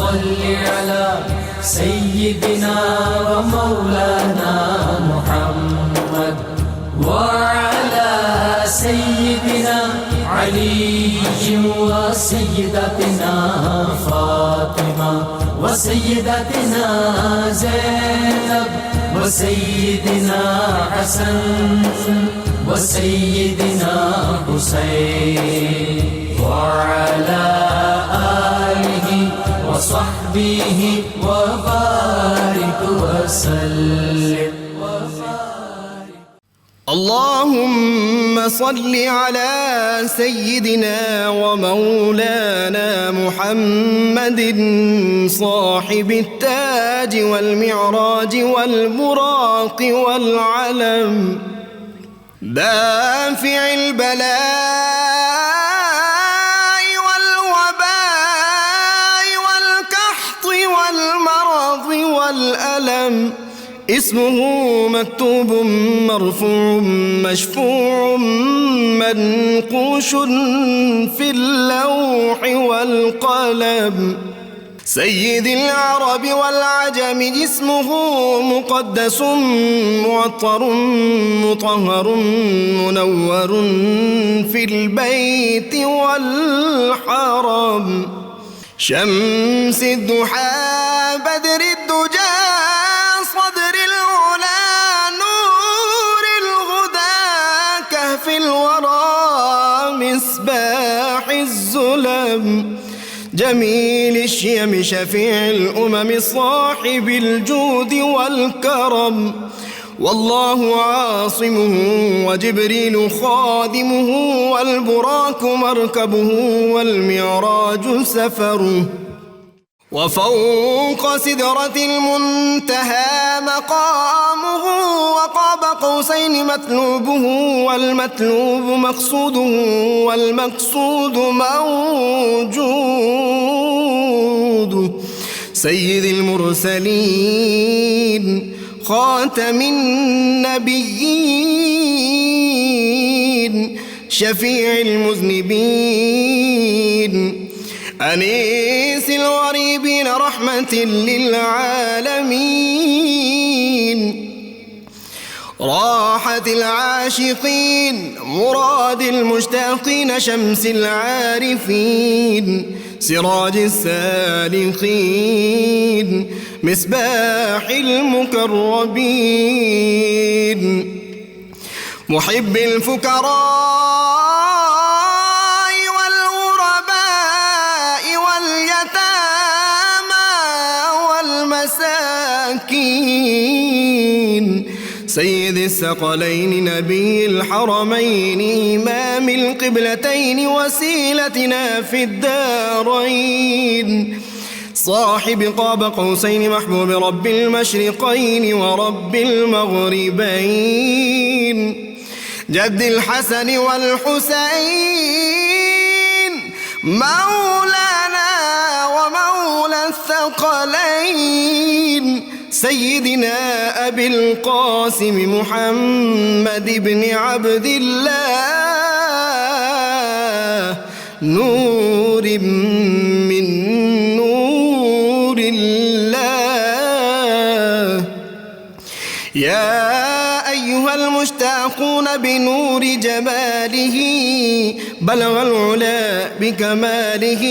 صل على سيدنا ومولانا محمد وعلى سيدنا علي وسيدتنا فاطمة وسيدتنا زينب وسيدنا حسن وسيدنا حسين وعلى آله وصحبه وبارك وسلم. اللهم صل على سيدنا ومولانا محمد صاحب التاج والمعراج والبراق والعلم دافع البلاء والوباء والقحط والمرض والألم اسمه مكتوب مرفوع مشفوع منقوش في اللوح والقلم سيد العرب والعجم اسمه مقدس معطر مطهر منور في البيت والحرم شمس الضحى بدر الدجى صدر العلا نور الهدى كهف الورى مصباح الظلم جميل الشيم شفيع الأمم صاحب الجود والكرم والله عاصمه وجبريل خادمه والبراق مركبه والمعراج سفره وفوق سدرة المنتهى مقامه وقاب قوسين مطلوبه والمطلوب مقصوده والمقصود موجود سيد المرسلين خاتم النبيين شفيع المذنبين أنيس الغريبين رحمة للعالمين راحة العاشقين مراد المشتاقين شمس العارفين سراج السالكين مصباح المقربين محب الفقراء سيد الثقلين نبي الحرمين إمام القبلتين وسيلتنا في الدارين صاحب قاب قوسين محبوب رب المشرقين ورب المغربين جد الحسن والحسين مولانا ومولى الثقلين سيدنا أبي القاسم محمد بن عبد الله نور من نور الله يا أيها المشتاقون بنور جماله بلغ العلا بكماله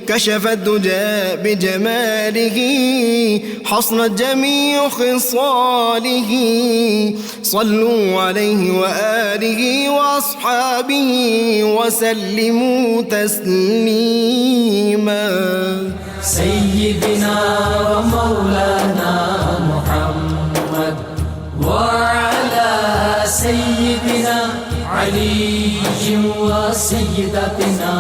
كشف الدجى بجماله حصنت جميع خصاله صلوا عليه وآله وأصحابه وسلموا تسليما سيدنا ومولانا محمد وعلى سيدنا علي وسيدتنا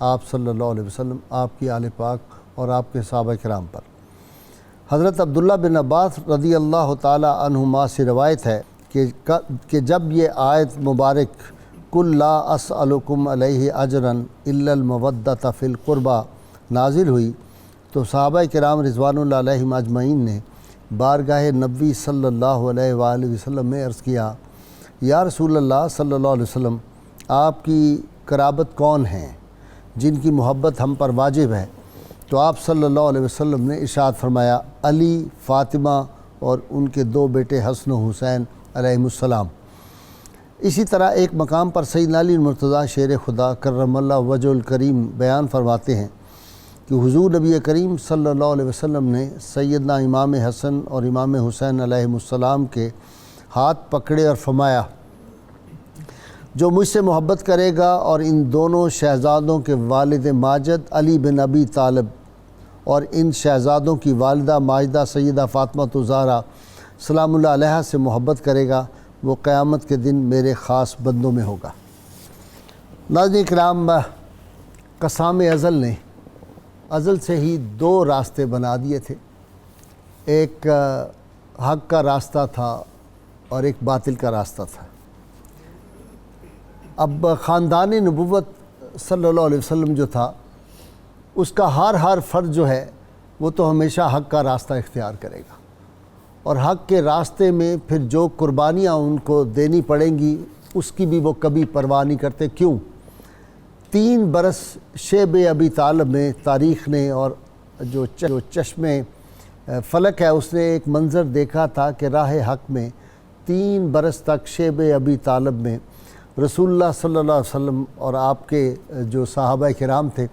آپ صلی اللہ علیہ وسلم، آپ کی آل پاک اور آپ کے صحابہ کرام پر۔ حضرت عبداللہ بن عباس رضی اللہ تعالی عنہما سے روایت ہے کہ جب یہ آیت مبارک قُل لا اسألکم علیہ اجرا الا المودۃ فی القربى نازل ہوئی تو صحابہ کرام رضوان اللہ علیہم اجمعین نے بارگاہ نبوی صلی اللہ علیہ وآلہ وسلم میں عرض کیا، یا رسول اللہ صلی اللہ علیہ وسلم، آپ کی قرابت کون ہیں جن کی محبت ہم پر واجب ہے؟ تو آپ صلی اللہ علیہ وسلم نے ارشاد فرمایا، علی، فاطمہ اور ان کے 2 بیٹے حسن و حسین علیہم السلام۔ اسی طرح ایک مقام پر سیدنا علی المرتضیٰ شیر خدا کرم اللہ وجہ الکریم بیان فرماتے ہیں کہ حضور نبی کریم صلی اللہ علیہ وسلم نے سیدنا امام حسن اور امام حسین علیہم السلام کے ہاتھ پکڑے اور فرمایا، جو مجھ سے محبت کرے گا اور ان دونوں شہزادوں کے والد ماجد علی بن ابی طالب اور ان شہزادوں کی والدہ ماجدہ سیدہ فاطمہ الزہرا سلام اللہ علیہا سے محبت کرے گا، وہ قیامت کے دن میرے خاص بندوں میں ہوگا۔ ناظرین کرام، قسام ازل نے ازل سے ہی 2 راستے بنا دیے تھے، ایک حق کا راستہ تھا اور ایک باطل کا راستہ تھا۔ اب خاندان نبوت صلی اللہ علیہ وسلم جو تھا، اس کا ہر فرد جو ہے وہ تو ہمیشہ حق کا راستہ اختیار کرے گا، اور حق کے راستے میں پھر جو قربانیاں ان کو دینی پڑیں گی اس کی بھی وہ کبھی پرواہ نہیں کرتے۔ کیوں؟ 3 برس شیب ابی طالب میں تاریخ نے اور جو چشم فلک ہے اس نے ایک منظر دیکھا تھا کہ راہ حق میں 3 برس تک شیب ابی طالب میں رسول اللہ صلی اللہ علیہ وسلم اور آپ کے جو صحابہ کرام تھے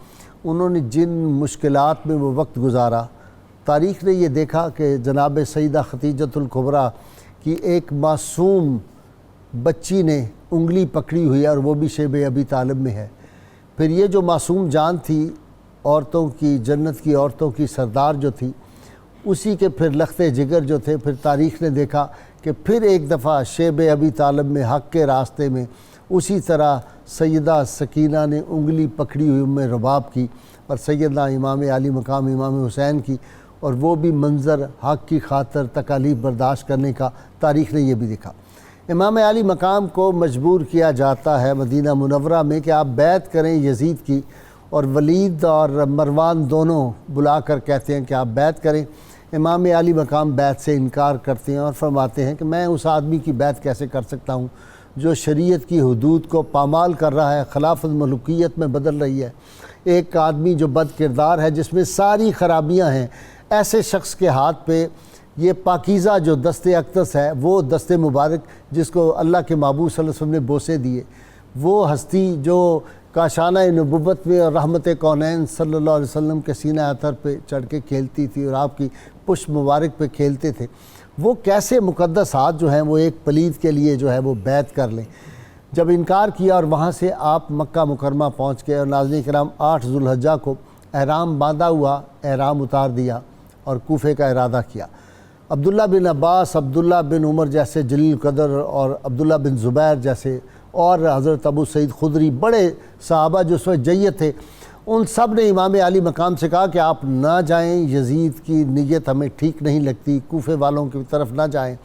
انہوں نے جن مشکلات میں وہ وقت گزارا، تاریخ نے یہ دیکھا کہ جناب سیدہ خدیجۃ الکبریٰ کی ایک معصوم بچی نے انگلی پکڑی ہوئی ہے اور وہ بھی شیب ابی طالب میں ہے۔ پھر یہ جو معصوم جان تھی عورتوں کی، جنت کی عورتوں کی سردار جو تھی، اسی کے پھر لختے جگر جو تھے، پھر تاریخ نے دیکھا کہ پھر ایک دفعہ شیب ابی طالب میں حق کے راستے میں اسی طرح سیدہ سکینہ نے انگلی پکڑی ہوئی ام رباب کی اور سیدنا امام علی مقام امام حسین کی، اور وہ بھی منظر حق کی خاطر تکالیف برداشت کرنے کا تاریخ نے یہ بھی دیکھا۔ امام علی مقام کو مجبور کیا جاتا ہے مدینہ منورہ میں کہ آپ بیعت کریں یزید کی، اور ولید اور مروان دونوں بلا کر کہتے ہیں کہ آپ بیعت کریں۔ امام علی مقام بیعت سے انکار کرتے ہیں اور فرماتے ہیں کہ میں اس آدمی کی بیعت کیسے کر سکتا ہوں جو شریعت کی حدود کو پامال کر رہا ہے، خلافت ملوکیت میں بدل رہی ہے۔ ایک آدمی جو بد کردار ہے، جس میں ساری خرابیاں ہیں، ایسے شخص کے ہاتھ پہ یہ پاکیزہ جو دست اقدس ہے، وہ دست مبارک جس کو اللہ کے محبوب صلی اللہ علیہ وسلم نے بوسے دیے، وہ ہستی جو کاشانہ نبوت میں اور رحمت کونین صلی اللہ علیہ وسلم کے سینہ اطہر پہ چڑھ کے کھیلتی تھی اور آپ کی پشت مبارک پہ کھیلتے تھے، وہ کیسے مقدس ہاتھ جو ہیں وہ ایک پلید کے لیے جو ہے وہ بیعت کر لیں؟ جب انکار کیا اور وہاں سے آپ مکہ مکرمہ پہنچ گئے اور ناظرین کرام 8 ذوالحجہ کو احرام باندھا ہوا، احرام اتار دیا اور کوفے کا ارادہ کیا۔ عبداللہ بن عباس، عبداللہ بن عمر جیسے جلیل قدر اور عبداللہ بن زبیر جیسے اور حضرت ابو سعید خدری، بڑے صحابہ جو اس وقت جیت تھے، ان سب نے امام علی مقام سے کہا کہ آپ نہ جائیں، یزید کی نیت ہمیں ٹھیک نہیں لگتی، کوفے والوں کی طرف نہ جائیں۔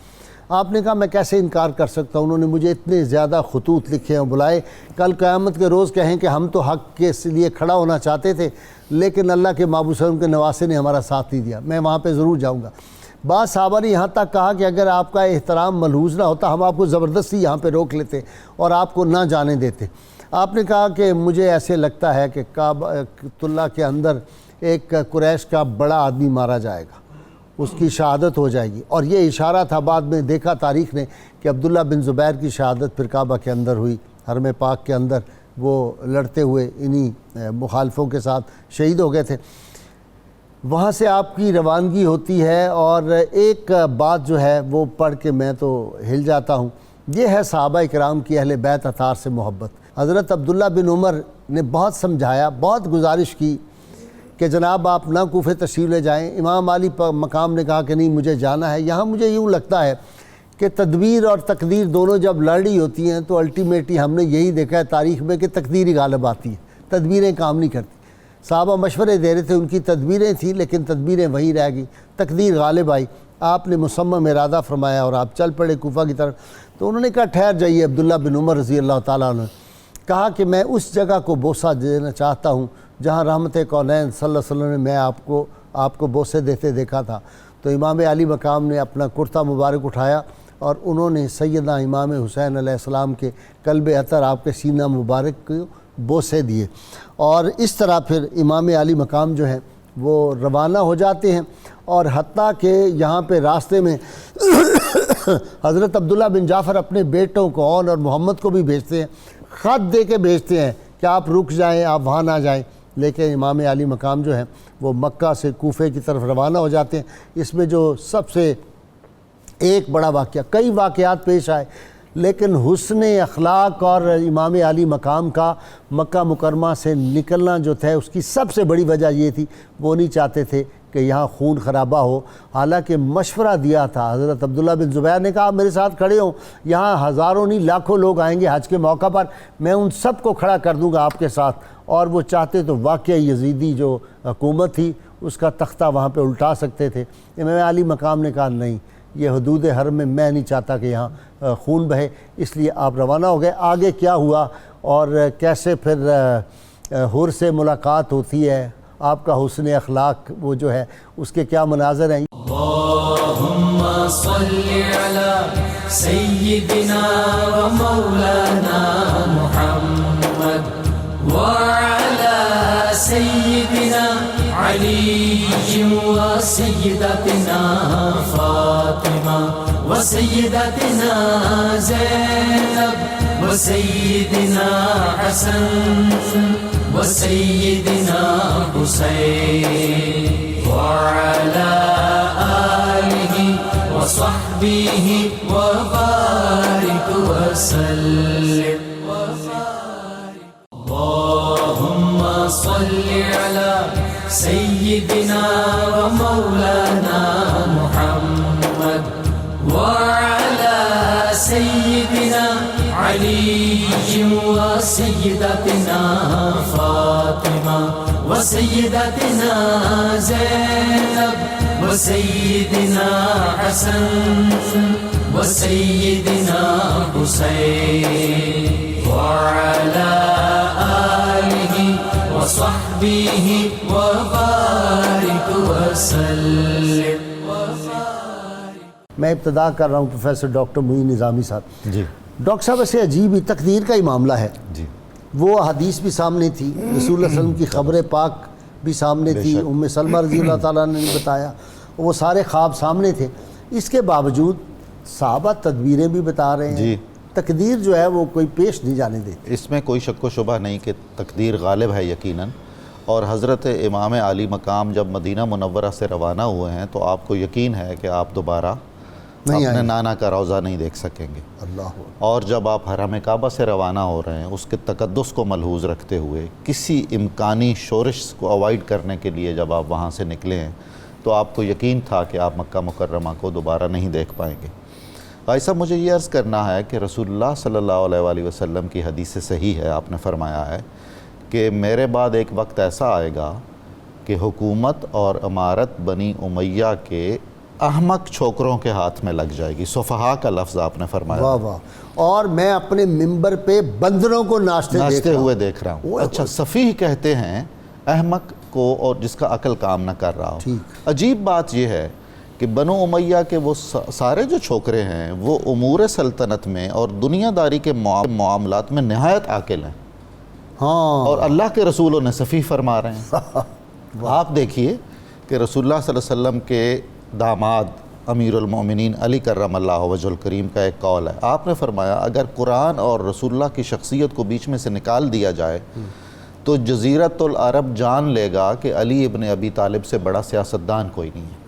آپ نے کہا میں کیسے انکار کر سکتا ہوں، انہوں نے مجھے اتنے زیادہ خطوط لکھے ہیں، بلائے، کل قیامت کے روز کہیں کہ ہم تو حق کے لیے کھڑا ہونا چاہتے تھے لیکن اللہ کے محبوب صلی اللہ علیہ وسلم کے نواسے نے ہمارا ساتھ نہیں دیا، میں وہاں پہ ضرور جاؤں گا۔ بعض صحابہ نے یہاں تک کہا کہ اگر آپ کا احترام ملحوظ نہ ہوتا ہم آپ کو زبردستی یہاں پہ روک لیتے اور آپ کو نہ جانے دیتے۔ آپ نے کہا کہ مجھے ایسے لگتا ہے کہ کعبۃ اللہ کے اندر ایک قریش کا بڑا آدمی مارا جائے گا، اس کی شہادت ہو جائے گی، اور یہ اشارہ تھا، بعد میں دیکھا تاریخ نے کہ عبداللہ بن زبیر کی شہادت پھر کعبہ کے اندر ہوئی، حرم پاک کے اندر وہ لڑتے ہوئے انہی مخالفوں کے ساتھ شہید ہو گئے تھے۔ وہاں سے آپ کی روانگی ہوتی ہے اور ایک بات جو ہے وہ پڑھ کے میں تو ہل جاتا ہوں، یہ ہے صحابہ کرام کی اہل بیت اطہار سے محبت۔ حضرت عبداللہ بن عمر نے بہت سمجھایا، بہت گزارش کی کہ جناب آپ نہ کوفے تشریف لے جائیں۔ امام علی مقام نے کہا کہ نہیں مجھے جانا ہے۔ یہاں مجھے یوں لگتا ہے کہ تدبیر اور تقدیر دونوں جب لڑ رہی ہوتی ہیں تو الٹیمیٹلی ہم نے یہی دیکھا ہے تاریخ میں کہ تقدیر ہی غالب آتی ہے، تدبیریں کام نہیں کرتی. صحابہ مشورے دے رہے تھے, ان کی تدبیریں تھیں لیکن تدبیریں وہی رہ گئی, تقدیر غالب آئی. آپ نے مصمم ارادہ فرمایا اور آپ چل پڑے کوفہ کی طرف. تو انہوں نے کہا ٹھہر جائیے. عبداللہ بن عمر رضی اللہ تعالیٰ عنہ نے کہا کہ میں اس جگہ کو بوسہ دینا چاہتا ہوں جہاں رحمت کونین صلی اللہ علیہ وسلم نے میں آپ کو بوسے دیتے دیکھا تھا. تو امام علی مقام نے اپنا کرتا مبارک اٹھایا اور انہوں نے سیدنا امام حسین علیہ السلام کے قلب عطر آپ کے سینہ مبارک کو بوسے دیے. اور اس طرح پھر امام علی مقام جو ہیں وہ روانہ ہو جاتے ہیں. اور حتیٰ کہ یہاں پہ راستے میں حضرت عبداللہ بن جعفر اپنے بیٹوں کو اور محمد کو بھی بھیجتے ہیں, خط دے کے بھیجتے ہیں کہ آپ رک جائیں, آپ وہاں نہ جائیں. لیکن امام علی مقام جو ہیں وہ مکہ سے کوفے کی طرف روانہ ہو جاتے ہیں. اس میں جو سب سے ایک بڑا واقعہ, کئی واقعات پیش آئے لیکن حسن اخلاق اور امام علی مقام کا مکہ مکرمہ سے نکلنا جو تھا اس کی سب سے بڑی وجہ یہ تھی, وہ نہیں چاہتے تھے کہ یہاں خون خرابہ ہو. حالانکہ مشورہ دیا تھا حضرت عبداللہ بن زبیر نے کہا میرے ساتھ کھڑے ہوں, یہاں ہزاروں نہیں لاکھوں لوگ آئیں گے حج کے موقع پر, میں ان سب کو کھڑا کر دوں گا آپ کے ساتھ. اور وہ چاہتے تو واقعی یزیدی جو حکومت تھی اس کا تختہ وہاں پہ الٹا سکتے تھے. امام علی مقام نے کہا نہیں, یہ حدود حرم میں نہیں چاہتا کہ یہاں خون بہے, اس لیے آپ روانہ ہو گئے. آگے کیا ہوا اور کیسے پھر حر سے ملاقات ہوتی ہے, آپ کا حسن اخلاق وہ جو ہے اس کے کیا مناظر ہیں. اللهم صل على سيدنا ومولانا محمد وعلى سيدنا علي وسيدتنا فاطمة وسيدتنا زينب وسيدنا حسن وسيدنا حسين وعلى آله وصحبه وبارك وسلم. اللهم صل على سيدنا ومولانا محمد وعلى سيدنا علي وسيدتنا فاطمة وسيدتنا زينب وسيدنا حسن وسيدنا حسين وعلى آله وصحبه وبارك وسلم. میں ابتدا کر رہا ہوں پروفیسر ڈاکٹر معین نظامی صاحب. جی ڈاکٹر صاحب ایسے عجیب ہی تقدیر کا ہی معاملہ ہے. جی وہ حدیث بھی سامنے تھی, رسول اللہ صلی اللہ علیہ وسلم کی خبر پاک بھی سامنے تھی, ام سلمہ رضی اللہ تعالیٰ نے بتایا, وہ سارے خواب سامنے تھے. اس کے باوجود صحابہ تدبیریں بھی بتا رہے ہیں. جی تقدیر جو ہے وہ کوئی پیش نہیں جانے دیتی. اس میں کوئی شک و شبہ نہیں کہ تقدیر غالب ہے یقیناً. اور حضرت امام علی مقام جب مدینہ منورہ سے روانہ ہوئے ہیں تو آپ کو یقین ہے کہ آپ دوبارہ اپنے نانا کا روضہ نہیں دیکھ سکیں گے. اللہ. اور جب آپ حرم کعبہ سے روانہ ہو رہے ہیں اس کے تقدس کو ملحوظ رکھتے ہوئے کسی امکانی شورش کو اوائڈ کرنے کے لیے جب آپ وہاں سے نکلے ہیں تو آپ کو یقین تھا کہ آپ مکہ مکرمہ کو دوبارہ نہیں دیکھ پائیں گے. بھائی صاحب مجھے یہ عرض کرنا ہے کہ رسول اللہ صلی اللہ علیہ وآلہ وسلم کی حدیث صحیح ہے, آپ نے فرمایا ہے کہ میرے بعد ایک وقت ایسا آئے گا کہ حکومت اور امارت بنی امیہ کے احمق چھوکروں کے ہاتھ میں لگ جائے گی. صفحاء کا لفظ آپ نے فرمایا. واہ واہ. اور میں اپنے ممبر پہ بندروں کو ناچتے ہوئے دیکھ رہا ہوں. اچھا, سفیہ کہتے ہیں احمق کو اور جس کا عقل کام نہ کر رہا ہو. عجیب بات یہ ہے کہ بنو امیہ کے وہ سارے جو چھوکرے ہیں وہ امور سلطنت میں اور دنیا داری کے معاملات میں نہایت عاقل ہیں. ہاں, اور اللہ کے رسول انہیں سفیہ فرما رہے ہیں. آپ دیکھیے کہ رسول اللہ صلی اللہ علیہ وسلم کے داماد امیر المومنین علی کرم اللہ وجہ الکریم کا ایک قول ہے. آپ نے فرمایا اگر قرآن اور رسول اللہ کی شخصیت کو بیچ میں سے نکال دیا جائے تو جزیرت العرب جان لے گا کہ علی ابن ابی طالب سے بڑا سیاستدان کوئی نہیں ہے.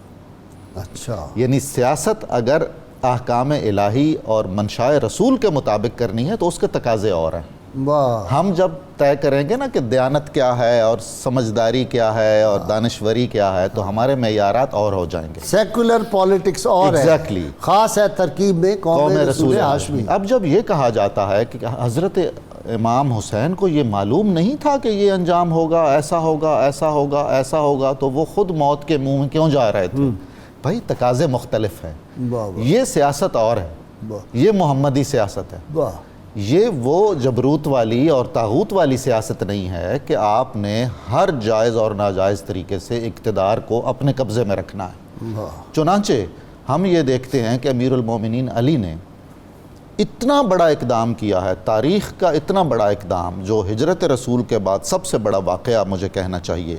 اچھا, یعنی سیاست اگر احکام الہی اور منشاء رسول کے مطابق کرنی ہے تو اس کے تقاضے اور ہیں. واہ. ہم جب طے کریں گے نا کہ دیانت کیا ہے اور سمجھداری کیا ہے اور دانشوری کیا ہے تو ہمارے معیارات اور ہو جائیں گے. سیکولر پالیٹکس اور ایگزیکٹلی خاص ہے ترکیب میں قوم رسول ہاشمی. اب جب یہ کہا جاتا ہے کہ حضرت امام حسین کو یہ معلوم نہیں تھا کہ یہ انجام ہوگا، ایسا ہوگا، ایسا ہوگا، ایسا ہوگا، تو وہ خود موت کے منہ میں کیوں جا رہے تھے؟ بھائی تقاضے مختلف ہیں، یہ سیاست اور ہے، یہ محمدی سیاست ہے، یہ وہ جبروت والی اور طاغوت والی سیاست نہیں ہے کہ آپ نے ہر جائز اور ناجائز طریقے سے اقتدار کو اپنے قبضے میں رکھنا ہے۔ چنانچہ ہم یہ دیکھتے ہیں کہ امیر المومنین علی نے اتنا بڑا اقدام کیا ہے، تاریخ کا اتنا بڑا اقدام، جو ہجرت رسول کے بعد سب سے بڑا واقعہ مجھے کہنا چاہیے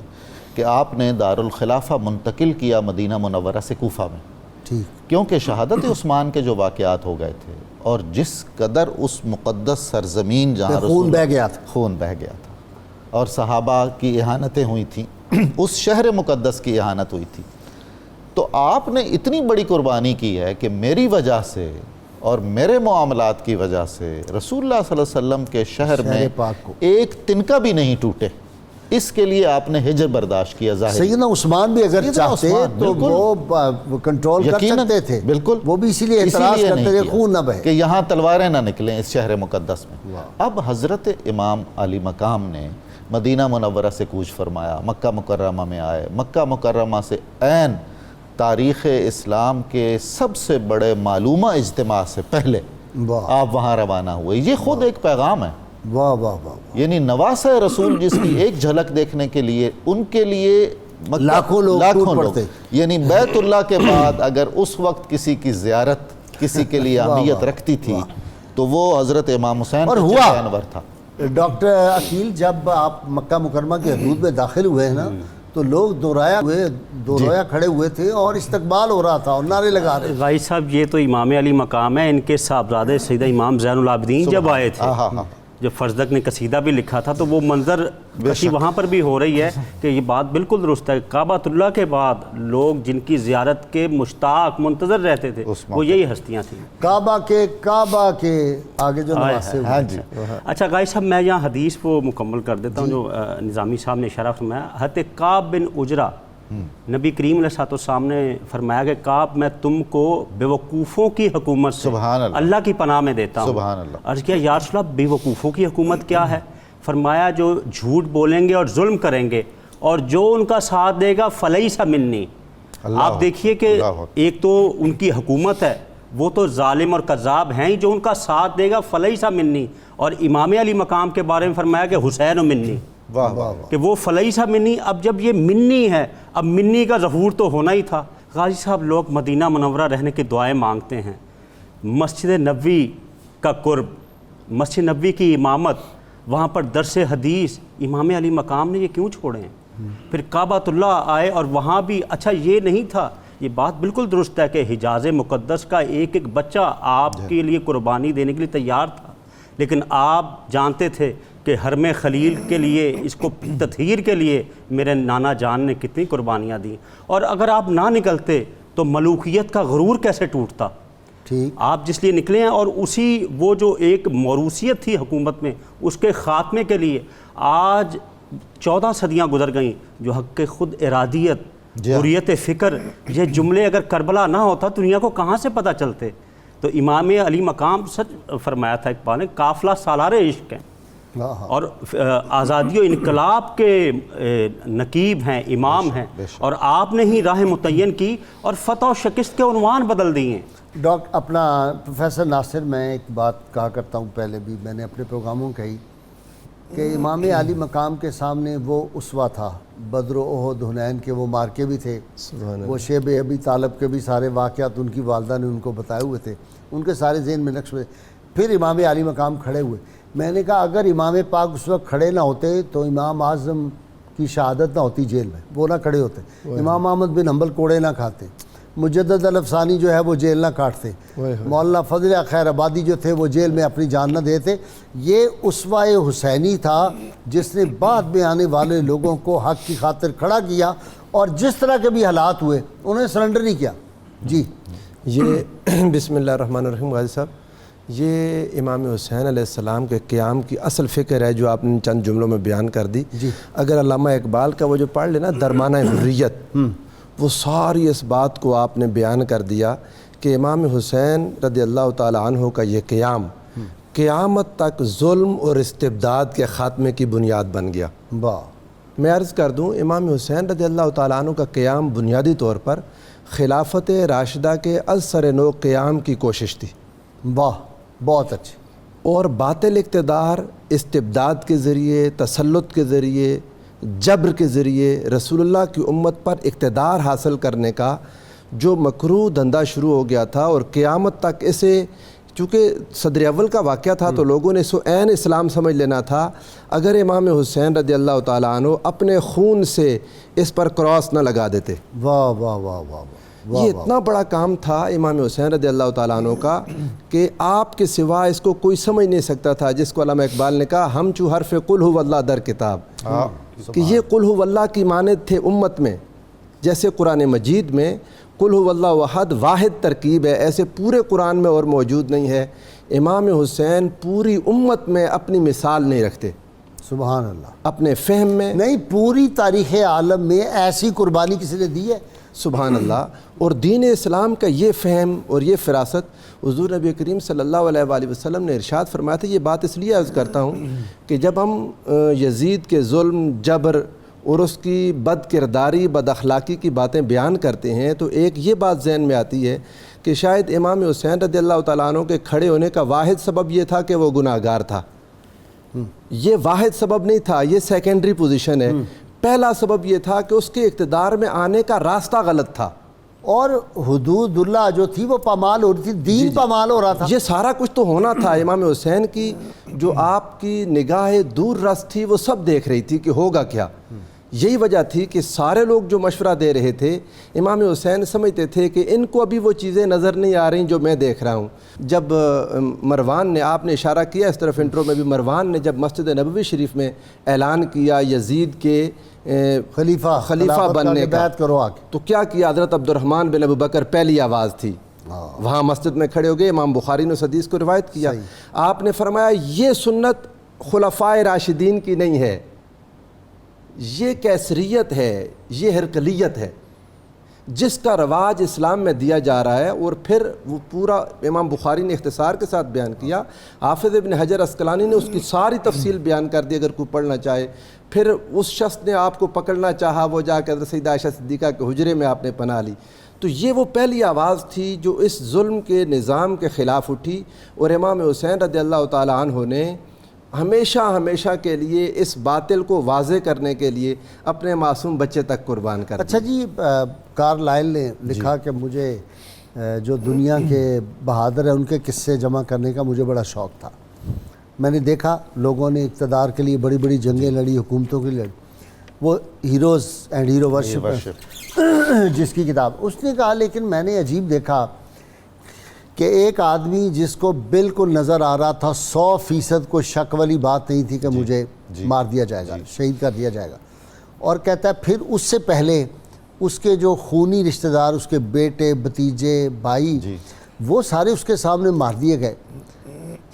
کہ آپ نے دارالخلافہ منتقل کیا مدینہ منورہ سے کوفہ میں، کیونکہ شہادت عثمان کے جو واقعات ہو گئے تھے اور جس قدر اس مقدس سرزمین جہاں خون بہہ گیا تھا، خون بہہ گیا تھا اور صحابہ کی اہانتیں ہوئی تھیں، اس شہر مقدس کی اہانت ہوئی تھی، تو آپ نے اتنی بڑی قربانی کی ہے کہ میری وجہ سے اور میرے معاملات کی وجہ سے رسول اللہ صلی اللہ علیہ وسلم کے شہر میں ایک تنکا بھی نہیں ٹوٹے، اس کے لیے آپ نے ہجر برداشت کیا۔ ظاہر سیدنا عثمان بھی اگر چاہتے تو وہ کنٹرول کر سکتے تھے، بالکل، وہ بھی اسی لیے اعتراض کرتے تھے خون نہ بہے، کہ یہاں تلواریں نہ نکلیں اس شہر مقدس میں۔ اب حضرت امام علی مقام نے مدینہ منورہ سے کوچ فرمایا، مکہ مکرمہ میں آئے، مکہ مکرمہ سے عین تاریخ اسلام کے سب سے بڑے معلومہ اجتماع سے پہلے آپ وہاں روانہ ہوئے۔ یہ خود ایک پیغام ہے، واہ واہ واہ، یعنی نواسہ رسول جس کی ایک جھلک دیکھنے کے لیے ان کے لیے لاکھوں لوگ، یعنی بیت اللہ کے بعد اگر اس وقت کسی کی زیارت کسی کے لیے اہمیت رکھتی تھی تو وہ حضرت امام حسین اور کا جانور تھا۔ ڈاکٹر عقیل، جب آپ مکہ مکرمہ کے حدود میں داخل ہوئے ہیں نا تو لوگ دورایا کھڑے ہوئے تھے اور استقبال ہو رہا تھا اور نعرے لگا رہے۔ غازی صاحب یہ تو امام علی مقام ہے، ان کے صاحبزادے سیدہ امام زین العابدین جب آئے تھے، جب فرزدق نے قصیدہ بھی لکھا تھا تو وہ منظر کشی وہاں پر بھی ہو رہی ہے کہ یہ بات بالکل درست ہے۔ کعبۃ اللہ کے بعد لوگ جن کی زیارت کے مشتاق منتظر رہتے تھے وہ یہی ہستیاں تھیں۔ کعبہ کے آگے جو نواسے ہوئے۔ اچھا غازی صاحب، میں یہاں حدیث وہ مکمل کر دیتا ہوں جو نظامی صاحب نے اشارہ فرمایا۔ حضرت کعب بن عجرہ، نبی کریم علیہ السلام نے فرمایا کہ کعب میں تم کو بیوقوفوں کی حکومت سے اللہ کی پناہ میں دیتا ہوں۔ عرض کیا یا رسول اللہ بیوقوفوں کی حکومت کیا ہے؟ فرمایا جو جھوٹ بولیں گے اور ظلم کریں گے اور جو ان کا ساتھ دے گا فلیس منی۔ آپ دیکھیے کہ ایک تو ان کی حکومت ہے، وہ تو ظالم اور کذاب ہیں، جو ان کا ساتھ دے گا فلیس منی، اور امام علی مقام کے بارے میں فرمایا کہ حسین منی، کہ وہ فلیس منی۔ اب جب یہ منی ہے، اب منی کا ظہور تو ہونا ہی تھا۔ غازی صاحب، لوگ مدینہ منورہ رہنے کی دعائیں مانگتے ہیں، مسجد نبوی کا قرب، مسجد نبوی کی امامت، وہاں پر درس حدیث، امام علی مقام نے یہ کیوں چھوڑے ہیں؟ پھر کعبۃ اللہ آئے اور وہاں بھی اچھا یہ نہیں تھا، یہ بات بالکل درست ہے کہ حجاز مقدس کا ایک ایک بچہ آپ کے لیے قربانی دینے کے لیے تیار تھا، لیکن آپ جانتے تھے کہ حرم خلیل کے لیے، اس کو تطہیر کے لیے میرے نانا جان نے کتنی قربانیاں دیں، اور اگر آپ نہ نکلتے تو ملوکیت کا غرور کیسے ٹوٹتا؟ آپ جس لیے نکلے ہیں، اور اسی وہ جو ایک موروثیت تھی حکومت میں، اس کے خاتمے کے لیے آج 14 صدیاں گزر گئیں، جو حق خود ارادیت، حریت فکر، یہ جملے اگر کربلا نہ ہوتا دنیا کو کہاں سے پتہ چلتے؟ تو امام علی مقام سچ فرمایا تھا اقبال نے، قافلہ سالار عشق ہیں اور آزادی و انقلاب کے نقیب ہیں، امام ہیں، اور آپ نے ہی راہ متعین کی اور فتح و شکست کے عنوان بدل دیے ہیں۔ اپنا پروفیسر ناصر، میں ایک بات کہا کرتا ہوں، پہلے بھی میں نے اپنے پروگراموں کہی کہ امام علی مقام کے سامنے وہ اسوہ تھا، بدر و احد حنین کے وہ مارکے بھی تھے، وہ شیب ابی طالب کے بھی سارے واقعات ان کی والدہ نے ان کو بتائے ہوئے تھے، ان کے سارے ذہن میں نقش ہوئے۔ پھر امام علی مقام کھڑے ہوئے، میں نے کہا اگر امام پاک اس وقت کھڑے نہ ہوتے تو امام اعظم کی شہادت نہ ہوتی جیل میں، وہ نہ کھڑے ہوتے، امام احمد بن حنبل کوڑے نہ کھاتے، مجدد الافسانی جو ہے وہ جیل نہ کاٹتے، مولانا فضل خیر آبادی جو تھے وہ جیل میں اپنی جان نہ دیتے۔ یہ اسوہ حسینی تھا جس نے بعد میں آنے والے لوگوں کو حق کی خاطر کھڑا کیا، اور جس طرح کے بھی حالات ہوئے انہوں نے سرنڈر نہیں کیا۔ جی یہ بسم اللہ الرحمن الرحیم۔ غازی صاحب، یہ امام حسین علیہ السلام کے قیام کی اصل فکر ہے جو آپ نے چند جملوں میں بیان کر دی۔ اگر علامہ اقبال کا وہ جو پڑھ لینا درمانہ حریت، وہ ساری اس بات کو آپ نے بیان کر دیا کہ امام حسین رضی اللہ تعالی عنہ کا یہ قیام قیامت تک ظلم اور استبداد کے خاتمے کی بنیاد بن گیا۔ واہ میں عرض کر دوں امام حسین رضی اللہ تعالیٰ عنہ کا قیام بنیادی طور پر خلافت راشدہ کے از سر نو قیام کی کوشش تھی، واہ، بہت اچھی۔ اور باطل اقتدار استبداد کے ذریعے، تسلط کے ذریعے، جبر کے ذریعے رسول اللہ کی امت پر اقتدار حاصل کرنے کا جو مکروہ دھندا شروع ہو گیا تھا، اور قیامت تک اسے، چونکہ صدر اول کا واقعہ تھا تو لوگوں نے اس کو عین اسلام سمجھ لینا تھا، اگر امام حسین رضی اللہ تعالیٰ عنہ اپنے خون سے اس پر کراس نہ لگا دیتے۔ واہ واہ واہ واہ واہ، یہ اتنا بڑا کام تھا امام حسین رضی اللہ تعالیٰ عنہ کا کہ آپ کے سوا اس کو کوئی سمجھ نہیں سکتا تھا، جس کو علامہ اقبال نے کہا ہم چو حرف قل هو اللہ در کتاب، کہ یہ قل هو اللہ کی مانند تھے امت میں، جیسے قرآن مجید میں قل هو اللہ احد واحد ترکیب ہے، ایسے پورے قرآن میں اور موجود نہیں ہے۔ امام حسین پوری امت میں اپنی مثال نہیں رکھتے، سبحان اللہ، اپنے فہم میں نہیں پوری تاریخ عالم میں ایسی قربانی کسی نے دی ہے؟ سبحان اللہ۔ اور دین اسلام کا یہ فہم اور یہ فراست حضور نبی کریم صلی اللہ علیہ وآلہ وسلم نے ارشاد فرمایا تھا۔ یہ بات اس لیے عرض کرتا ہوں کہ جب ہم یزید کے ظلم، جبر اور اس کی بد کرداری، بد اخلاقی کی باتیں بیان کرتے ہیں تو ایک یہ بات ذہن میں آتی ہے کہ شاید امام حسین رضی اللہ تعالیٰ عنہ کے کھڑے ہونے کا واحد سبب یہ تھا کہ وہ گناہ گار تھا، یہ واحد سبب نہیں تھا، یہ سیکنڈری پوزیشن ہے۔ پہلا سبب یہ تھا کہ اس کے اقتدار میں آنے کا راستہ غلط تھا، اور حدود اللہ جو تھی وہ پامال ہو رہی تھی، دین پامال ہو رہا تھا۔ یہ سارا کچھ تو ہونا تھا۔ امام حسین کی جو آپ کی نگاہ دور رس تھی وہ سب دیکھ رہی تھی کہ ہوگا کیا۔ یہی وجہ تھی کہ سارے لوگ جو مشورہ دے رہے تھے، امام حسین سمجھتے تھے کہ ان کو ابھی وہ چیزیں نظر نہیں آ رہی جو میں دیکھ رہا ہوں۔ جب مروان نے، آپ نے اشارہ کیا اس طرف انٹرو میں بھی، مروان نے جب مسجد نبوی شریف میں اعلان کیا یزید کے خلیفہ بننے کا، بیعت کرو آگے، تو کیا کیا؟ حضرت عبد الرحمن بن ابوبکر پہلی آواز تھی، وہاں مسجد میں کھڑے ہو گئے۔ امام بخاری نے اس حدیث کو روایت کیا، آپ نے فرمایا یہ سنت خلفائے راشدین کی نہیں ہے، یہ کیسریت ہے، یہ ہرقلیت ہے، جس کا رواج اسلام میں دیا جا رہا ہے۔ اور پھر وہ پورا امام بخاری نے اختصار کے ساتھ بیان کیا، حافظ ابن حجر عسقلانی نے اس کی ساری تفصیل بیان کر دی اگر کوئی پڑھنا چاہے۔ پھر اس شخص نے آپ کو پکڑنا چاہا، وہ جا کے حضرت سیدہ عائشہ صدیقہ کے حجرے میں آپ نے پناہ لی۔ تو یہ وہ پہلی آواز تھی جو اس ظلم کے نظام کے خلاف اٹھی، اور امام حسین رضی اللہ تعالیٰ عنہ نے ہمیشہ کے لیے اس باطل کو واضح کرنے کے لیے اپنے معصوم بچے تک قربان کر دیا۔ اچھا جی، کارلائل نے لکھا کہ مجھے جو دنیا کے بہادر ہیں ان کے قصے جمع کرنے کا مجھے بڑا شوق تھا۔ میں نے دیکھا لوگوں نے اقتدار کے لیے بڑی بڑی جنگیں لڑی، حکومتوں کی لڑی، وہ ہیروز اینڈ ہیرو ورشپ جس کی کتاب، اس نے کہا لیکن میں نے عجیب دیکھا کہ ایک آدمی جس کو بالکل نظر آ رہا تھا 100% کوئی شک والی بات نہیں تھی کہ مجھے مار دیا جائے گا، شہید کر دیا جائے گا، اور کہتا ہے پھر اس سے پہلے اس کے جو خونی رشتہ دار، اس کے بیٹے، بھتیجے، بھائی، وہ سارے اس کے سامنے مار دیے گئے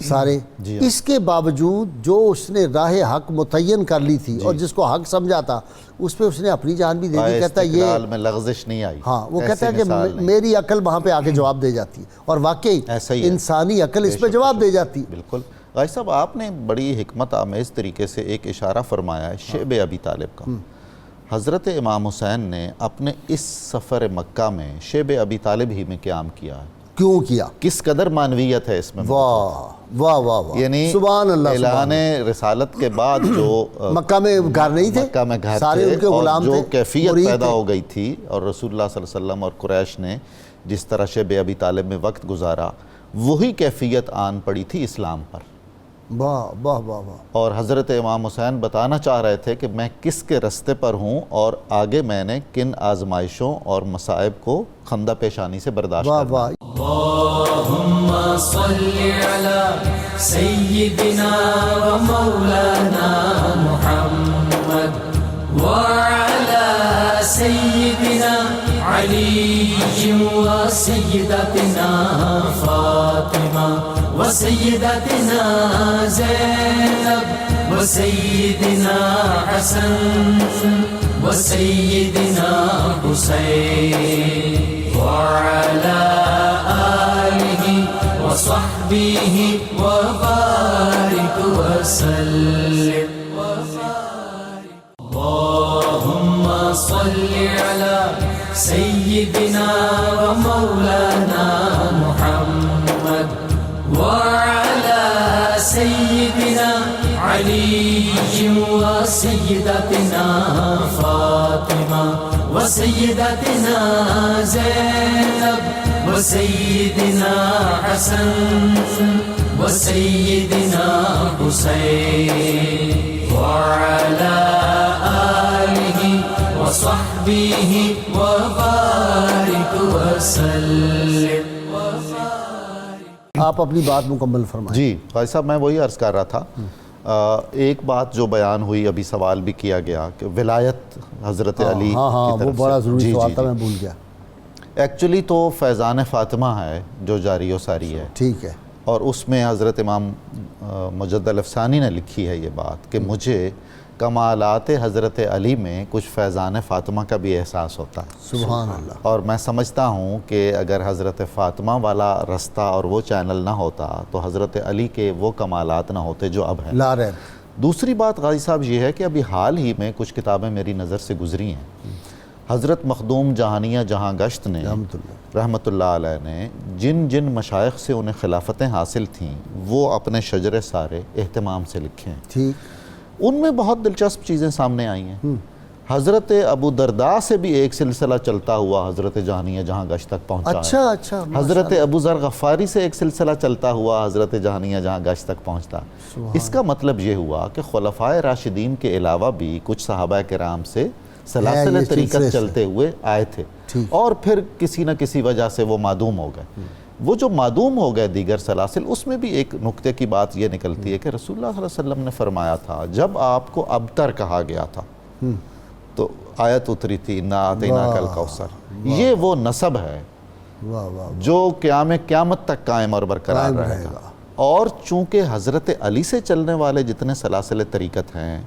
سارے۔ اس کے باوجود جو اس نے راہ حق متعین کر لی تھی اور جس کو حق سمجھا تھا، اس پہ اس نے اپنی جان بھی دے دی۔ کہتا ہے یہ میں لغزش نہیں آئی، ہاں، وہ کہتا ہے کہ میری عقل وہاں پہ آگے جواب دے جاتی ہے، اور واقعی انسانی عقل اس پہ جواب دے جاتی ہے۔ بالکل۔ غازی صاحب، آپ نے بڑی حکمت آمیز طریقے سے ایک اشارہ فرمایا ہے شعب ابی طالب کا۔ حضرت امام حسین نے اپنے اس سفر مکہ میں شعب ابی طالب ہی میں قیام کیا ہے۔ کیوں کیا؟ کس قدر معنویت ہے اس میں؟ واہ واہ واہ واہ، یعنی سبحان اللہ، اعلان رسالت کے بعد جو مکہ میں گھر نہیں تھے، مکہ میں گھر سارے ان کے غلام تھے، تھے، جو کیفیت پیدا ہو گئی تھی، اور رسول اللہ صلی اللہ علیہ وسلم اور قریش نے جس طرح شعب ابی طالب میں وقت گزارا، وہی کیفیت آن پڑی تھی اسلام پر۔ واہ واہ واہ واہ۔ اور حضرت امام حسین بتانا چاہ رہے تھے کہ میں کس کے رستے پر ہوں اور آگے میں نے کن آزمائشوں اور مصائب کو خندہ پیشانی سے برداشت کرنا ہے۔ اللہم صلی علی سیدنا و مولانا محمد وعلی سیدنا علی و سیدتنا فاطمہ و سیدتنا زینب و سیدنا حسن و سیدنا حسین وعلی وصحبه وبارك وسلم. اللهم صل على سيدنا ومولانا محمد وعلى سيدنا علي وسيدتنا فاطمة وسيدتنا زينب وسيدنا حسن وسيدنا حسين وعلى آله وصحبه وبارك وسلم. آپ اپنی بات مکمل فرمائیں. جی بھائی صاحب میں وہی عرض کر رہا تھا. ایک بات جو بیان ہوئی ابھی سوال بھی کیا گیا کہ ولایت حضرت علی کی طرف وہ بڑا ضروری سے. سوال تھا میں بھول گیا. ایکچولی تو فیضان فاطمہ ہے جو جاری و ساری ہے, ٹھیک ہے, اور اس میں حضرت امام مجد الافسانی نے لکھی ہے یہ بات کہ مجھے کمالات حضرت علی میں کچھ فیضان فاطمہ کا بھی احساس ہوتا ہے. سبحان اللہ. اور میں سمجھتا ہوں کہ اگر حضرت فاطمہ والا رستہ اور وہ چینل نہ ہوتا تو حضرت علی کے وہ کمالات نہ ہوتے جو اب ہیں. لا ریب. دوسری بات غازی صاحب یہ ہے کہ ابھی حال ہی میں کچھ کتابیں میری نظر سے گزری ہیں. حضرت مخدوم جہانیہ جہاں گشت نے رحمۃ اللہ علیہ نے جن جن مشائخ سے انہیں خلافتیں حاصل تھیں وہ اپنے شجر سارے اہتمام سے لکھے ہیں. ٹھیک. ان میں بہت دلچسپ چیزیں سامنے آئی ہیں. حضرت ابو درداء سے بھی ایک سلسلہ چلتا ہوا حضرت جہانیہ جہاں گشت تک پہنچا ہے. اچھا. حضرت ابو ذر غفاری سے ایک سلسلہ چلتا ہوا حضرت جہانیہ جہاں گشت تک پہنچتا. اس کا مطلب یہ ہوا کہ خلفائے راشدین کے علاوہ بھی کچھ صحابہ کرام سے سلاسل طریقت چلتے ہوئے آئے تھے اور پھر کسی نہ کسی وجہ سے وہ معدوم ہو گئے. وہ جو معدوم ہو گئے دیگر سلاسل, اس میں بھی ایک نقطے کی بات یہ نکلتی ہے کہ رسول اللہ صلی اللہ علیہ وسلم نے فرمایا تھا جب آپ کو ابتر کہا گیا تھا تو آیت اتری تھی انا اعطیناک الکوثر. یہ وہ نسب ہے جو قیامت تک قائم اور برقرار رہے گا. اور چونکہ حضرت علی سے چلنے والے جتنے سلاسل طریقت ہیں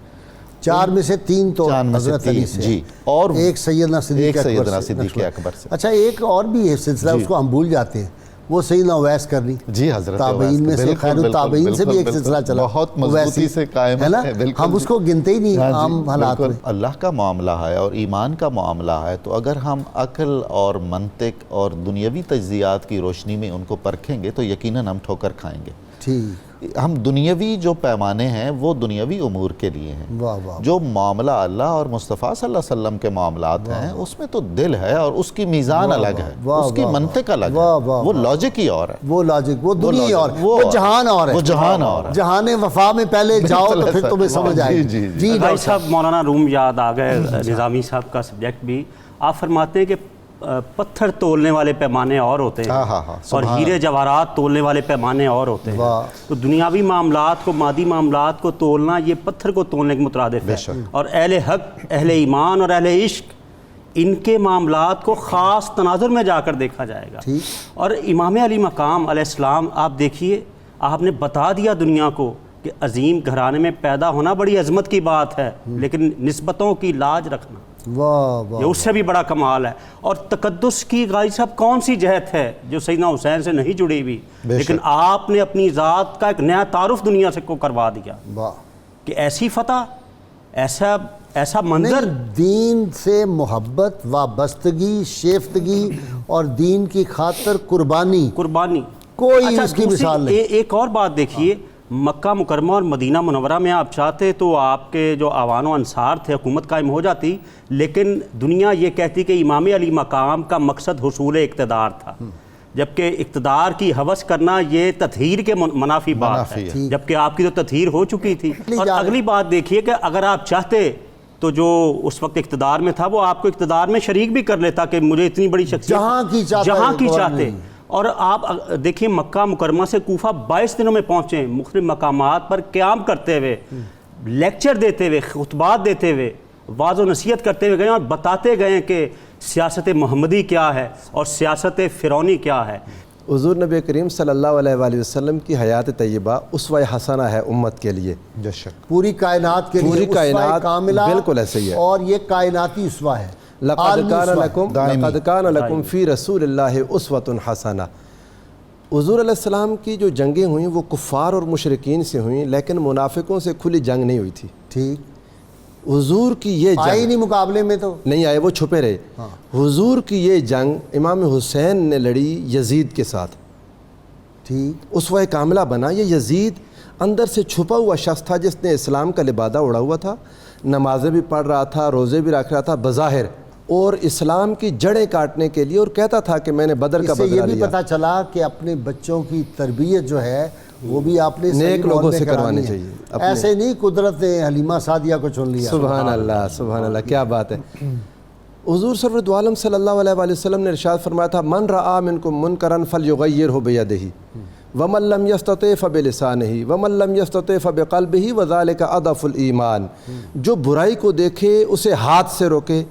4 میں سے 3 تو حضرت علی سے, جی, اور ایک سیدنا صدیق اکبر سے. اچھا ایک اور بھی ہے سلسلہ, اس کو ہم بھول جاتے ہیں, وہ سیدنا اویس کرنی. جی حضرت تابعین میں سے خیر التابعین سے بھی ایک سلسلہ چلا, بہت مضبوطی سے قائم ہے نا, ہم اس کو گنتے ہی نہیں عام حالات میں. اللہ کا معاملہ ہے اور ایمان کا معاملہ ہے, تو اگر ہم عقل اور منطق اور دنیاوی تجزیات کی روشنی میں ان کو پرکھیں گے تو یقیناً ہم ٹھوکر کھائیں گے. ٹھیک. ہم دنیاوی جو پیمانے ہیں وہ دنیاوی امور کے لیے ہیں. جو معاملہ اللہ اور مصطفیٰ صلی اللہ علیہ وسلم کے معاملات ہیں اس میں تو دل ہے اور اس کی میزان الگ ہے, اس کی منطق الگ ہے, وہ لاجک ہی اور ہے, وہ لاجک, وہ دنیا اور, وہ جہان اور ہے, وہ جہان اور ہے. جہان وفا میں پہلے جاؤ تو پھر تمہیں سمجھ آئے. جی بھائی صاحب مولانا روم یاد آ گئے, نظامی صاحب کا سبجیکٹ بھی. آپ فرماتے ہیں کہ پتھر تولنے والے پیمانے اور ہوتے ہیں اور ہیرے جواہرات تولنے والے پیمانے اور ہوتے ہیں. تو دنیاوی معاملات کو, مادی معاملات کو تولنا یہ پتھر کو تولنے کے مترادف ہے. اور اہل حق, اہل ایمان اور اہل عشق, ان کے معاملات کو خاص تناظر میں جا کر دیکھا جائے گا. اور امام علی مقام علیہ السلام آپ دیکھیے, آپ نے بتا دیا دنیا کو کہ عظیم گھرانے میں پیدا ہونا بڑی عظمت کی بات ہے, لیکن نسبتوں کی لاج رکھنا یہ اس سے بھی بڑا کمال ہے. اور تقدس کی غازی صاحب کون سی جہت ہے جو سیدنا حسین سے نہیں جڑی ہوئی, لیکن آپ نے اپنی ذات کا ایک نیا تعارف دنیا سے کو کروا دیا کہ ایسی فتح, ایسا منظر. دین سے محبت, وابستگی, شیفتگی اور دین کی خاطر قربانی کوئی اس کی مثال نہیں. ایک اور بات دیکھیے, مکہ مکرمہ اور مدینہ منورہ میں آپ چاہتے تو آپ کے جو آوان و انصار تھے حکومت قائم ہو جاتی, لیکن دنیا یہ کہتی کہ امام علی مقام کا مقصد حصول اقتدار تھا, جبکہ اقتدار کی ہوس کرنا یہ تطہیر کے منافی بات ہے, جبکہ آپ کی تو تطہیر ہو چکی تھی. اور اگلی بات دیکھیے کہ اگر آپ چاہتے تو جو اس وقت اقتدار میں تھا وہ آپ کو اقتدار میں شریک بھی کر لیتا کہ مجھے اتنی بڑی شخصیت جہاں کی چاہتے. اور آپ دیکھیں مکہ مکرمہ سے کوفہ 22 دنوں میں پہنچے, مختلف مقامات پر قیام کرتے ہوئے, لیکچر دیتے ہوئے, خطبات دیتے ہوئے, واعظ و نصیحت کرتے ہوئے گئے اور بتاتے گئے کہ سیاست محمدی کیا ہے اور سیاست فرعونی کیا ہے. حضور نبی کریم صلی اللہ علیہ وآلہ وسلم کی حیات طیبہ اسوہ حسنہ ہے امت کے لیے, پوری کائنات کے لیے, پوری کائنات بالکل ایسے ہی ہے, اور یہ کائناتی اسوہ ہے. لقد کان لکم فی رسول اللہ اسوۃ حسنہ. حضور علیہ السلام کی جو جنگیں ہوئیں وہ کفار اور مشرکین سے ہوئیں، لیکن منافقوں سے کھلی جنگ نہیں ہوئی تھی۔ ٹھیک، حضور کی یہ آئی جنگ نہیں مقابلے میں تو نہیں آئے، وہ چھپے رہے۔ حضور کی یہ جنگ امام حسین نے لڑی یزید کے ساتھ، ٹھیک، اسوہ کاملہ بنا۔ یہ یزید اندر سے چھپا ہوا شخص تھا جس نے اسلام کا لبادہ اڑا ہوا تھا، نمازیں بھی پڑھ رہا تھا، روزے بھی رکھ رہا تھا بظاہر، اور اسلام کی جڑیں کاٹنے کے لیے، اور کہتا تھا کہ میں نے بدر کا اس سے بدلہ یہ بھی لیا۔ پتہ چلا کہ اپنے بچوں کی تربیت جو ہے وہ بھی آپ نے صحیح نیک لوگوں ماحول میں سے کرانی کروانی ہے۔ چاہیے۔ ایسے نہیں قدرت نے حلیمہ سعدیہ کو چن لیا۔ سبحان اللہ، سبحان اللہ، کیا بات ہے۔ حضور سرورت عالم صلی اللہ علیہ وآلہ وسلم نے ارشاد فرمایا تھا، من رآ منکم منکرا فلیغیرہ بیدہ ومن لم یستطع فبلسانہ ومن لم یستطع فبقلبہ وذلک اضعف الایمان۔ جو برائی کو دیکھے اسے ہاتھ سے روکے،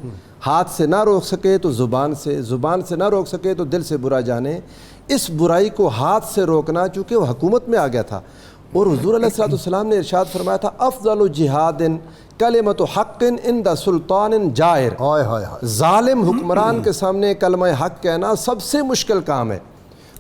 ہاتھ سے نہ روک سکے تو زبان سے، زبان سے نہ روک سکے تو دل سے برا جانے۔ اس برائی کو ہاتھ سے روکنا، چونکہ وہ حکومت میں آ گیا تھا، اور حضور علیہ السلام نے ارشاد فرمایا تھا، افضل جہاد کلمۃ حق عند سلطان جائر۔ ہائے ہائے ہائے، ظالم حکمران کے سامنے کلمہ حق کہنا سب سے مشکل کام ہے۔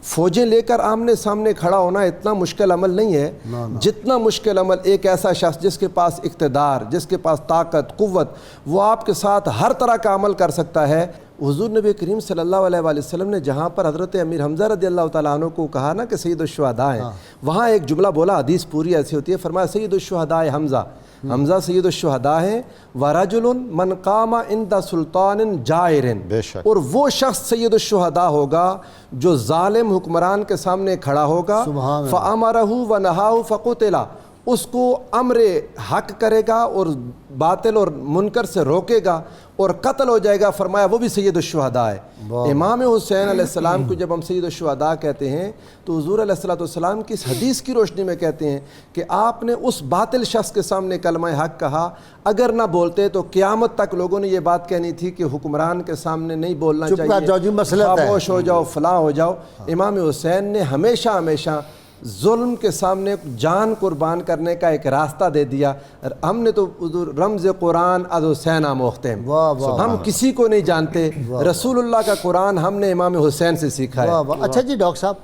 فوجیں لے کر آمنے سامنے کھڑا ہونا اتنا مشکل عمل نہیں ہے جتنا مشکل عمل ایک ایسا شخص جس کے پاس اقتدار، جس کے پاس طاقت، قوت، وہ آپ کے ساتھ ہر طرح کا عمل کر سکتا ہے۔ حضور نبی کریم صلی اللہ علیہ وآلہ وسلم نے جہاں پر حضرت امیر حمزہ رضی اللہ تعالیٰ عنہ کو کہا نا کہ سید الشہداء ہیں، وہاں ایک جملہ بولا، حدیث پوری ایسی ہوتی ہے، فرمایا سید الشہداء حمزہ، حمزہ سید الشہداء ہیں، وَرَجُلٌ مَنْ قَامَ عِنْدَ سُلْطَانٍ جَائِرٍ، بے شک، اور وہ شخص سید الشہداء ہوگا جو ظالم حکمران کے سامنے کھڑا ہوگا، فَأَمَرَهُ وَنَهَاهُ فَقُتِلَ، اس کو امر حق کرے گا اور باطل اور منکر سے روکے گا اور قتل ہو جائے گا، فرمایا وہ بھی سید الشہداء ہے۔ امام حسین علیہ السلام کو جب ہم سید الشہداء کہتے ہیں تو حضور علیہ السلام کی اس حدیث کی روشنی میں کہتے ہیں کہ آپ نے اس باطل شخص کے سامنے کلمہ حق کہا، اگر نہ بولتے تو قیامت تک لوگوں نے یہ بات کہنی تھی کہ حکمران کے سامنے نہیں بولنا چاہیے، خاموش ہو جاؤ، فلاں ہو جاؤ۔ امام حسین نے ہمیشہ ظلم کے سامنے جان قربان کرنے کا ایک راستہ دے دیا۔ ہم نے تو رمز قرآن از حسین آموختیم، ہم کسی کو نہیں جانتے، رسول اللہ کا قرآن ہم نے امام حسین سے سیکھا ہے۔ اچھا جی ڈاکٹر صاحب،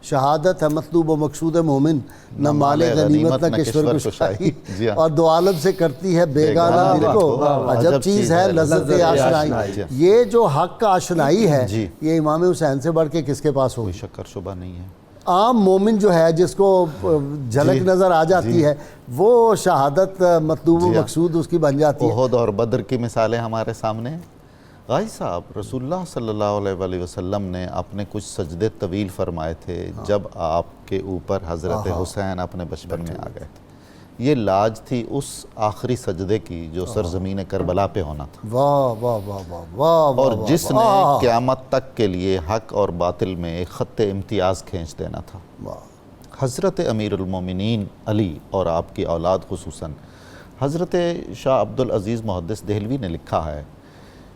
شہادت ہے مطلوب و مقصود مومن، نہ مال غنیمت نہ کشور کشائی، اور دو عالم سے کرتی ہے بیگانہ دل کو، عجب چیز ہے لذت آشنائی۔ یہ جو حق کا آشنائی ہے یہ امام حسین سے بڑھ کے کس کے پاس ہوگی؟ کوئی شک شبہ نہیں ہے۔ عام مومن جو ہے جس کو جھلک نظر آ جاتی ہے وہ شہادت مطلوب و مقصود اس کی بن جاتی ہے۔ احد اور بدر کی مثالیں ہمارے سامنے ہیں۔ غازی صاحب، رسول اللہ صلی اللہ علیہ وآلہ وسلم نے اپنے کچھ سجدے طویل فرمائے تھے جب آپ کے اوپر حضرت حسین اپنے بچپن میں آ گئے تھے۔ یہ لاج تھی اس آخری سجدے کی جو سرزمین کربلا پہ ہونا تھا، واہ واہ واہ واہ واہ، اور جس نے قیامت تک کے لیے حق اور باطل میں ایک خط امتیاز کھینچ دینا تھا۔ حضرت امیر المومنین علی اور آپ کی اولاد خصوصاً حضرت شاہ عبدالعزیز محدث دہلوی نے لکھا ہے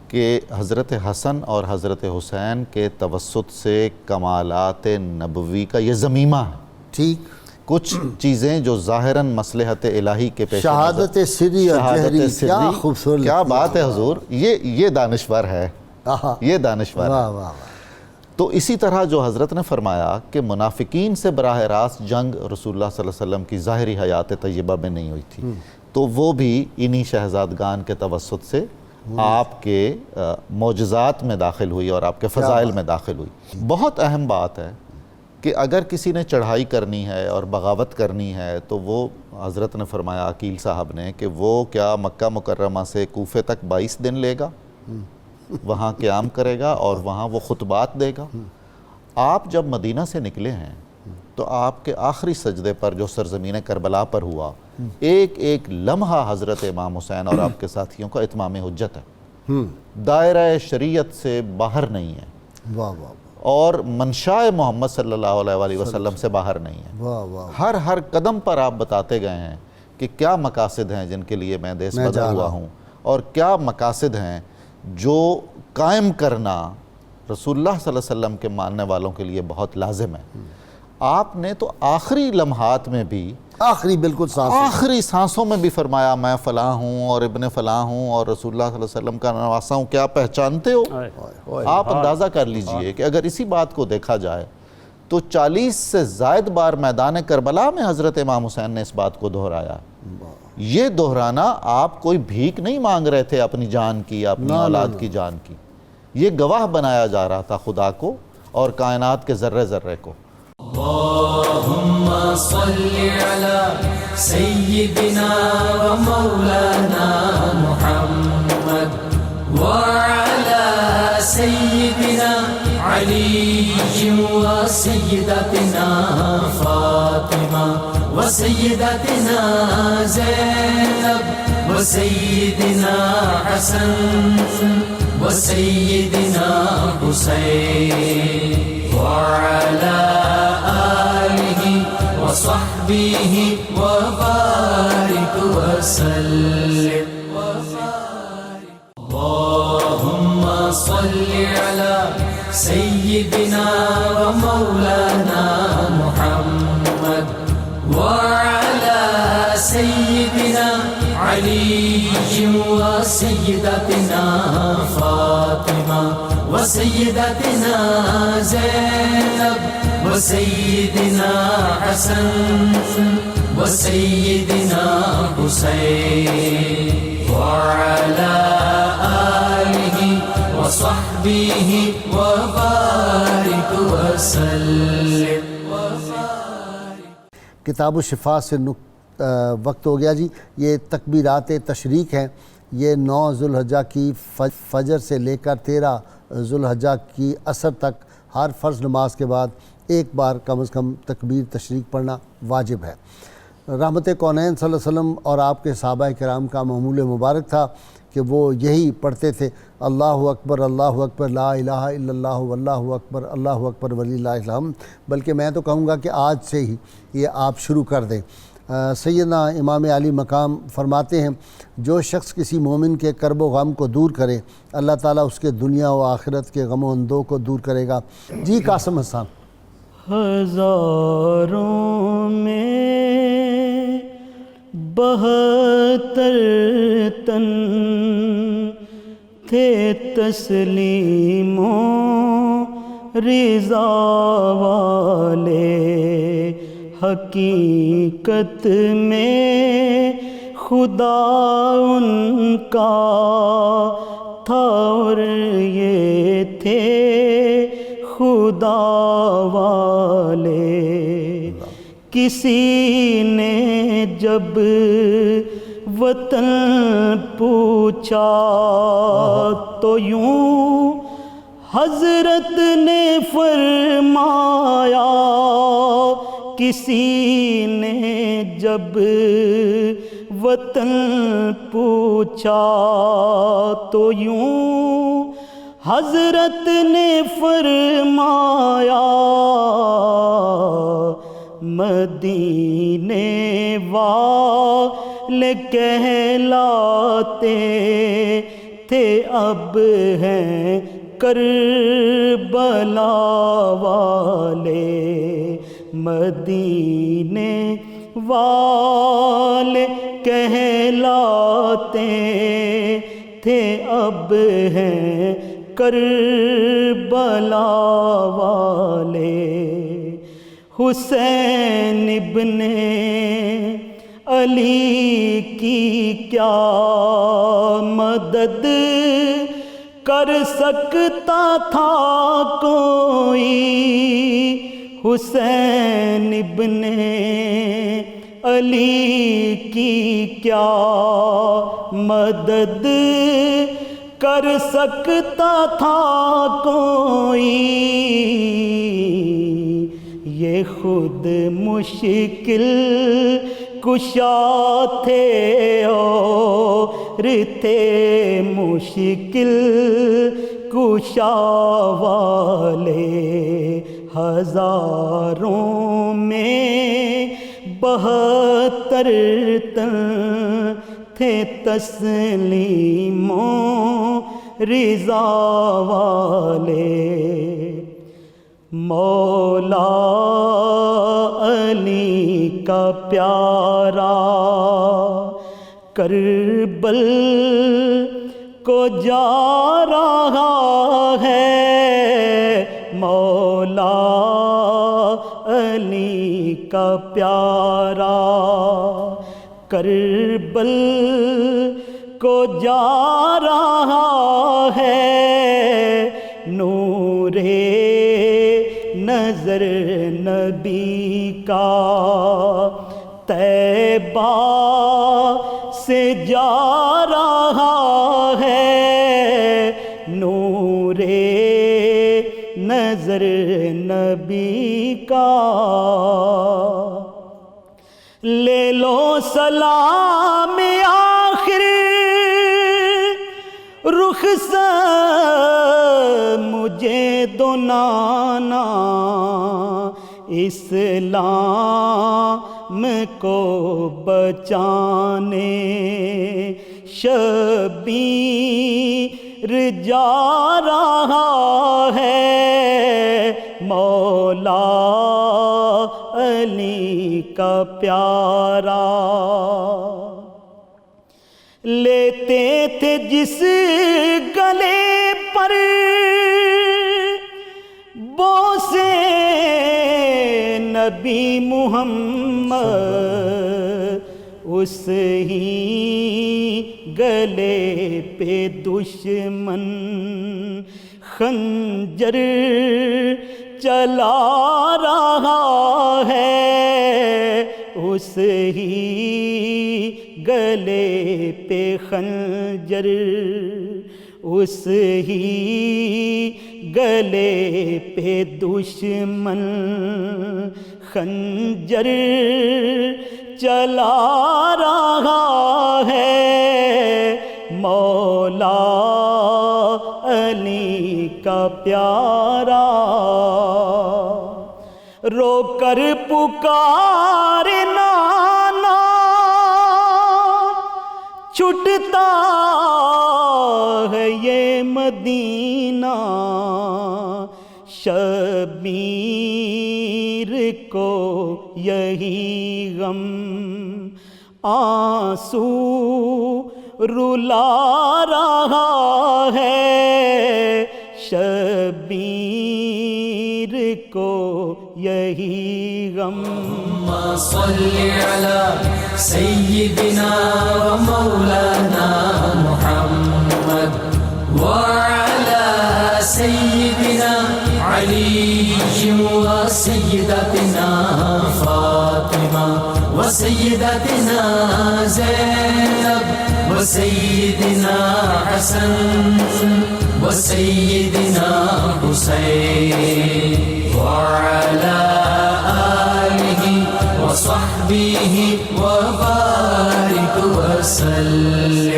کہ حضرت حسن اور حضرت حسین کے توسط سے کمالات نبوی کا یہ ضمیمہ ہے۔ ٹھیک، کچھ چیزیں جو ظاہراً مصلحت الہی کے پیش شہادت سری اور جہری، کیا خوبصورت، کیا بات ہے حضور، یہ دانشور ہے، یہ دانشور ہے۔ واہ واہ۔ تو اسی طرح جو حضرت نے فرمایا کہ منافقین سے براہ راست جنگ رسول اللہ صلی اللہ علیہ وسلم کی ظاہری حیات طیبہ میں نہیں ہوئی تھی، تو وہ بھی انہی شہزادگان کے توسط سے آپ کے معجزات میں داخل ہوئی اور آپ کے فضائل میں داخل ہوئی۔ بہت اہم بات ہے کہ اگر کسی نے چڑھائی کرنی ہے اور بغاوت کرنی ہے تو وہ حضرت نے فرمایا عقیل صاحب نے کہ وہ کیا مکہ مکرمہ سے کوفے تک 22 دن لے گا، وہاں قیام کرے گا اور وہاں وہ خطبات دے گا۔ آپ جب مدینہ سے نکلے ہیں تو آپ کے آخری سجدے پر جو سرزمین کربلا پر ہوا، ایک ایک لمحہ حضرت امام حسین اور آپ کے ساتھیوں کا اتمام حجت ہے، دائرہ شریعت سے باہر نہیں ہے، واہ واہ، اور منشاء محمد صلی اللہ علیہ وآلہ وسلم سے باہر نہیں ہے۔ واہ واہ، ہر قدم پر آپ بتاتے گئے ہیں کہ کیا مقاصد ہیں جن کے لیے میں دیس بدر ہوا ہوں، اور کیا مقاصد ہیں جو قائم کرنا رسول اللہ صلی اللہ علیہ وسلم کے ماننے والوں کے لیے بہت لازم ہے۔ آپ نے تو آخری لمحات میں بھی، آخری بالکل آخری سانسوں میں بھی فرمایا میں فلاں ہوں اور ابن فلاں ہوں اور رسول اللہ صلی اللہ علیہ وسلم کا نواسا ہوں، کیا پہچانتے ہو؟ آپ اندازہ کر لیجئے کہ اگر اسی بات کو دیکھا جائے تو 40 سے زائد بار میدان کربلا میں حضرت امام حسین نے اس بات کو دہرایا. یہ دہرانا آپ کوئی بھیک نہیں مانگ رہے تھے اپنی جان کی یا اپنی اولاد کی جان کی, یہ گواہ بنایا جا رہا تھا خدا کو اور کائنات کے ذرے ذرے کو. اللہم صلی علی سیدنا و مولانا محمد وعلی سیدنا علی و سیدتنا فاطمہ و سیدتنا زینب و سیدنا حسن و سیدنا حسین وعلى آله وصحبه وبارك وسلم. اللهم صل على سيدنا ومولانا محمد وعلى سيدنا علي وسيدتنا فاطمة وسيدتنا زينب وسيدنا حسن وسيدنا حسين وعلى آله وصحبه وبارك وسلم. کتاب الشفا سے وقت ہو گیا جی. یہ تکبیرات تشریق ہیں. یہ 9 ذوالحجہ کی فجر سے لے کر 13 ذوالحجہ کی عصر تک ہر فرض نماز کے بعد ایک بار کم از کم تکبیر تشریق پڑھنا واجب ہے. رحمت کونین صلی اللہ علیہ وسلم اور آپ کے صحابہ کرام کا معمول مبارک تھا کہ وہ یہی پڑھتے تھے, اللہ اکبر لا الہ الا اللہ واللہ اکبر وللہ الحمد. بلکہ میں تو کہوں گا کہ آج سے ہی یہ آپ شروع کر دیں. سیدنا امام علی مقام فرماتے ہیں جو شخص کسی مومن کے کرب و غم کو دور کرے اللہ تعالیٰ اس کے دنیا و آخرت کے غم و اندوہ کو دور کرے گا. جی قاسم حسان. ہزاروں میں 72 تن تھے تسلیم و رضا والے, حقیقت میں خدا ان کا تھا اور یہ تھے خدا والے. کسی نے جب وطن پوچھا تو یوں حضرت نے فرمایا, کسی نے جب وطن پوچھا تو یوں حضرت نے فرمایا, مدینے والے کہلاتے تھے اب ہیں کربلا والے, مدینے والے کہلاتے تھے اب ہیں کربلا والے. حسین ابن علی کی کیا مدد کر سکتا تھا کوئی, حسین ابن علی کی کیا مدد کر سکتا تھا کوئی, یہ خود مشکل کشا تھے اور تھے مشکل کشا والے. ہزاروں میں 72 تن تھے تسلیم و رضا والے. مولا علی کا پیارا کربل کو جا رہا ہے, مولا کا پیارا کربل کو جا رہا ہے نور نظر نبی کا طیبہ سے جا رہا ہے نور نظر نبی کا لے لو سلام آخر رخ سے مجھے دو نانا اسلام کو بچانے شبیر جا رہا ہے مولا علی کا پیارا لیتے تھے جس گلے پر بوسے نبی محمد اس ہی گلے پہ دشمن خنجر چلا رہا ہے اس ہی گلے پہ خنجر اس ہی گلے پہ دشمن خنجر چلا رہا ہے مولا علی کا پیارا رو کر پکار نانا چھٹتا ہے یہ مدینہ شبیر کو یہی غم آنسو رلا رہا ہے شبیر کو یہی غم صلی علی سیدنا و مولانا محمد وعلى سيدنا علي وسيدتنا فاطمة وسيدتنا زينب وسيدنا حسن وسيدنا حسين وعلى آله وصحبه وبارك وسلم